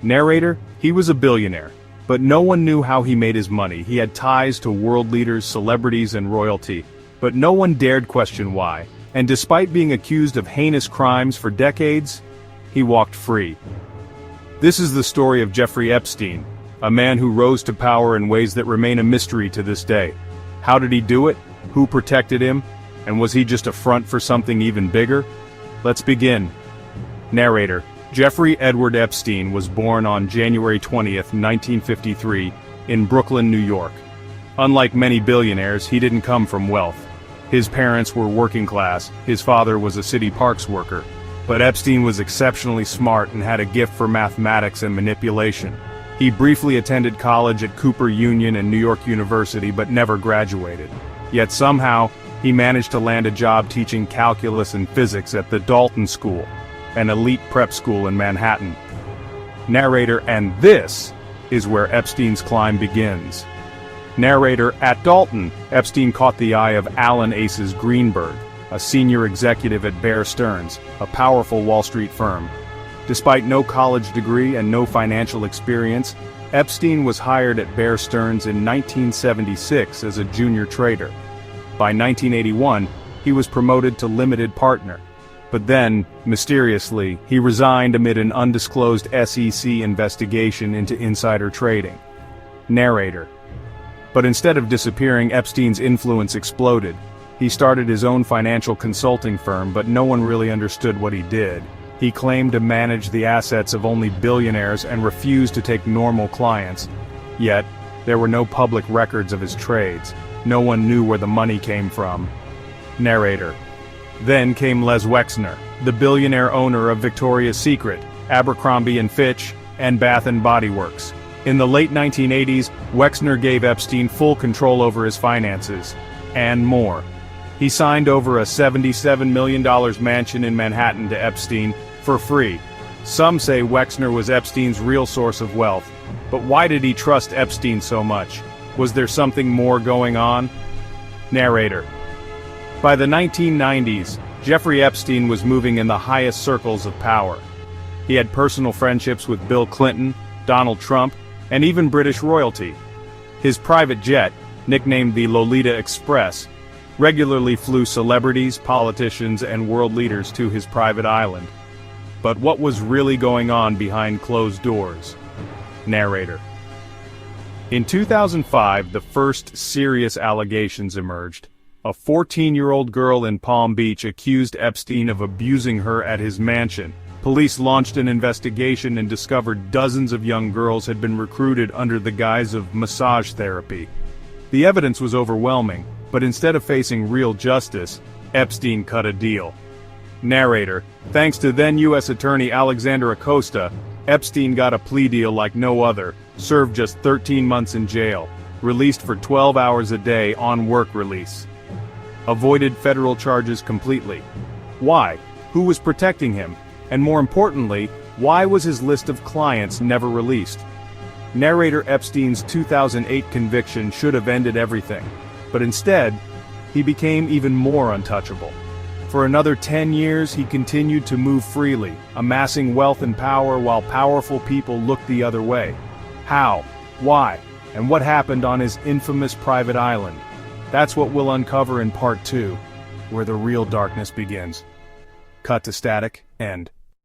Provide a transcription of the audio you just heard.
Narrator: he was a billionaire, but no one knew how he made his money. He had ties to world leaders, celebrities, and royalty, but no one dared question why. And despite being accused of heinous crimes for decades, he walked free. This is the story of Jeffrey Epstein, a man who rose to power in ways that remain a mystery to this day. How did he do it? Who protected him? And was he just a front for something even bigger? Let's begin. Narrator: Jeffrey Edward Epstein was born on January 20th, 1953, in Brooklyn, New York. Unlike many billionaires, he didn't come from wealth. His parents were working class, his father was a city parks worker. But Epstein was exceptionally smart and had a gift for mathematics and manipulation. He briefly attended college at Cooper Union and New York University but never graduated. Yet somehow, he managed to land a job teaching calculus and physics at the Dalton School, an elite prep school in Manhattan. Narrator: and this is where Epstein's climb begins. Narrator: at Dalton, Epstein caught the eye of Alan Aces Greenberg, a senior executive at Bear Stearns, a powerful Wall Street firm. Despite no college degree and no financial experience, Epstein was hired at Bear Stearns in 1976 as a junior trader. By 1981, he was promoted to limited partner. But then, mysteriously, he resigned amid an undisclosed SEC investigation into insider trading. Narrator: but instead of disappearing, Epstein's influence exploded. He started his own financial consulting firm, but no one really understood what he did. He claimed to manage the assets of only billionaires and refused to take normal clients. Yet, there were no public records of his trades. No one knew where the money came from. Narrator: then came Les Wexner, the billionaire owner of Victoria's Secret, Abercrombie & Fitch, and Bath & Body Works. In the late 1980s, Wexner gave Epstein full control over his finances, and more. He signed over a $77 million mansion in Manhattan to Epstein for free. Some say Wexner was Epstein's real source of wealth. But why did he trust Epstein so much? Was there something more going on? Narrator: by the 1990s, Jeffrey Epstein was moving in the highest circles of power. He had personal friendships with Bill Clinton, Donald Trump, and even British royalty. His private jet, nicknamed the Lolita Express, regularly flew celebrities, politicians, and world leaders to his private island. But what was really going on behind closed doors? Narrator: in 2005, the first serious allegations emerged. A 14-year-old girl in Palm Beach accused Epstein of abusing her at his mansion. Police launched an investigation and discovered dozens of young girls had been recruited under the guise of massage therapy. The evidence was overwhelming, but instead of facing real justice, Epstein cut a deal. Narrator: thanks to then U.S. Attorney Alexander Acosta, Epstein got a plea deal like no other, served just 13 months in jail, released for 12 hours a day on work release. Avoided federal charges completely. Why? Who was protecting him? And more importantly, why was his list of clients never released? Narrator: Epstein's 2008 conviction should have ended everything. But instead, he became even more untouchable. For another 10 years, he continued to move freely, amassing wealth and power while powerful people looked the other way. How? Why? And what happened on his infamous private island? That's what we'll uncover in Part 2, where the real darkness begins. Cut to static, end.